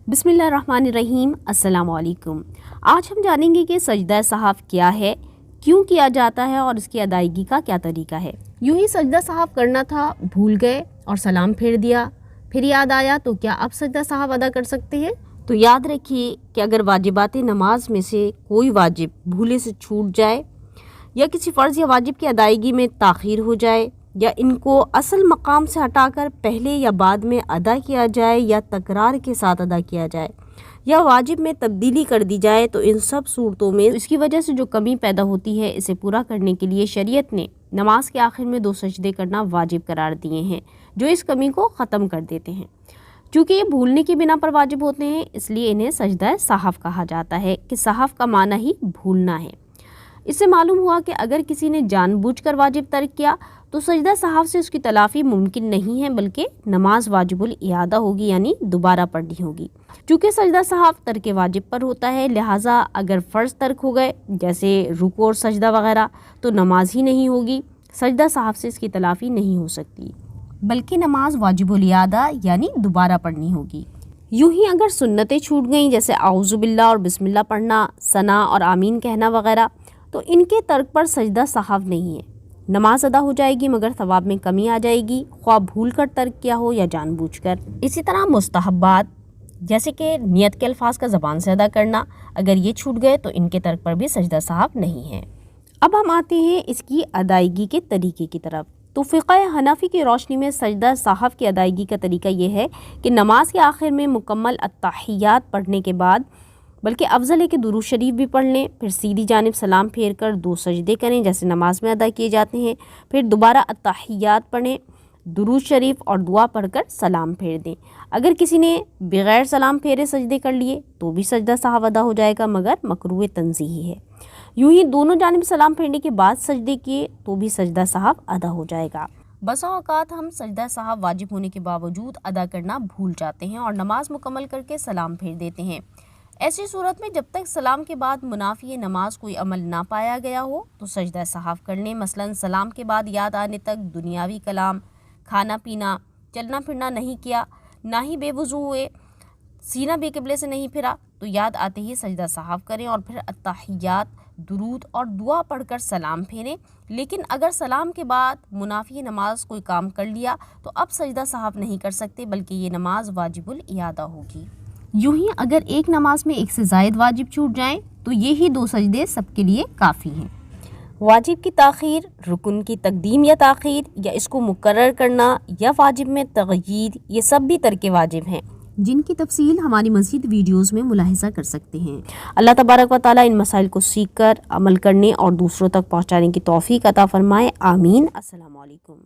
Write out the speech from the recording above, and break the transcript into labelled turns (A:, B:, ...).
A: बिस्मिल्लाहिर्रहमानिर्रहीम। अस्सलाम वालेकुम। आज हम जानेंगे कि सजदा सहाफ़ क्या है, क्यों किया जाता है और इसकी अदायगी का क्या तरीका है। यूं ही सजदा सहाफ़ करना था, भूल गए और सलाम फेर दिया, फिर याद आया तो क्या अब सजदा सहाफ़ अदा कर सकते हैं? तो याद रखिए कि अगर वाजिबात नमाज में से कोई वाजिब भूले से छूट जाए या किसी फ़र्ज़ या वाजिब की अदायगी में ताख़ीर हो जाए या इनको असल मकाम से हटाकर पहले या बाद में अदा किया जाए या तकरार के साथ अदा किया जाए या वाजिब में तब्दीली कर दी जाए, तो इन सब सूरतों में इसकी वजह से जो कमी पैदा होती है, इसे पूरा करने के लिए शरीयत ने नमाज के आखिर में 2 सजदे करना वाजिब करार दिए हैं, जो इस कमी को ख़त्म कर देते हैं। चूँकि ये भूलने की बिना पर वाजिब होते हैं, इसलिए इन्हें सजदा सहाफ़ कहा जाता है कि सहाफ़ का माना ही भूलना है। इससे मालूम हुआ कि अगर किसी ने जानबूझकर वाजिब तर्क किया तो सजदा सहाफ़ से उसकी तलाफ़ी मुमकिन नहीं है, बल्कि नमाज वाजिबुल इयादा होगी, यानी दोबारा पढ़नी होगी। चूँकि सजदा सहाफ़ तर्क वाजिब पर होता है, लिहाजा अगर फ़र्ज़ तर्क हो गए जैसे रुकू और सजदा वगैरह, तो नमाज ही नहीं होगी। सजदा सहाफ़ से इसकी तलाफ़ी नहीं हो सकती, बल्कि नमाज वाजिबुल इयादा यानी दोबारा पढ़नी होगी। यूँ ही अगर सुन्नतें छूट गईं जैसे आऊज़ु बिल्लाह और बिस्मिल्लाह पढ़ना, सना और आमीन कहना वगैरह, तो इनके तर्क पर सजदा सहाफ़ नहीं है। नमाज अदा हो जाएगी मगर सवाब में कमी आ जाएगी, ख्वाह भूल कर तर्क किया हो या जानबूझकर। इसी तरह मुस्तहब्बात जैसे कि नियत के अल्फाज का ज़बान से अदा करना, अगर ये छूट गए तो इनके तर्क पर भी सजदा सहाफ़ नहीं है। अब हम आते हैं इसकी अदायगी के तरीके की तरफ। तो फ़िक़्ह हनफ़ी की रोशनी में सजदा सहाफ़ की अदायगी का तरीका ये है कि नमाज के आखिर में मुकम्मल अत्तहियात पढ़ने के बाद, बल्कि अफजल है कि दुरूद शरीफ भी पढ़ लें, फिर सीधी जानिब सलाम फेर कर 2 सजदे करें जैसे नमाज में अदा किए जाते हैं, फिर दोबारा अत्तहियात पढ़ें, दुरूद शरीफ और दुआ पढ़कर सलाम फेर दें। अगर किसी ने बग़ैर सलाम फेरे सजदे कर लिए तो भी सजदा सहाफ़ अदा हो जाएगा, मगर मकरूह तंज़ीही है। यूँ ही दोनों जानिब सलाम फेरने के बाद सजदे किए तो भी सजदा सहाफ़ अदा हो जाएगा। बसा औक़ात हम सजदा सहाफ़ वाजिब होने के बावजूद अदा करना भूल जाते हैं और नमाज मुकम्मल करके सलाम फेर देते हैं। ऐसी सूरत में जब तक सलाम के बाद मुनाफी नमाज कोई अमल ना पाया गया हो तो सजदा सहाफ़ कर लें। मसलन सलाम के बाद याद आने तक दुनियावी कलाम, खाना पीना, चलना फिरना नहीं किया, ना ही बेवुज़ू हुए, सीना बेक़िबले से नहीं फिरा, तो याद आते ही सजदा सहाफ़ करें और फिर अत्तहियात, दुरूद और दुआ पढ़कर सलाम फेरें। लेकिन अगर सलाम के बाद मुनाफी नमाज कोई काम कर लिया तो अब सजदा सहाफ़ नहीं कर सकते, बल्कि ये नमाज वाजिबुल इयादा होगी। यूँ ही अगर एक नमाज में 1 से ज़ायद वाजिब छूट जाएं तो ये ही 2 सजदे सबके लिए काफ़ी हैं। वाजिब की ताख़ीर, रुकन की तक़दीम या ताख़ीर, या इसको मुकर्रर करना या वाजिब में तग़यीर, ये सब भी तर्के वाजिब हैं, जिनकी तफसील हमारी मज़ीद वीडियोज़ में मुलाहिज़ा कर सकते हैं। अल्लाह तबारक व तआला इन मसाइल को सीख कर अमल करने और दूसरों तक पहुँचाने की तौफ़ीक़ अता फ़रमाए। आमीन। अस्सलामु अलैकुम।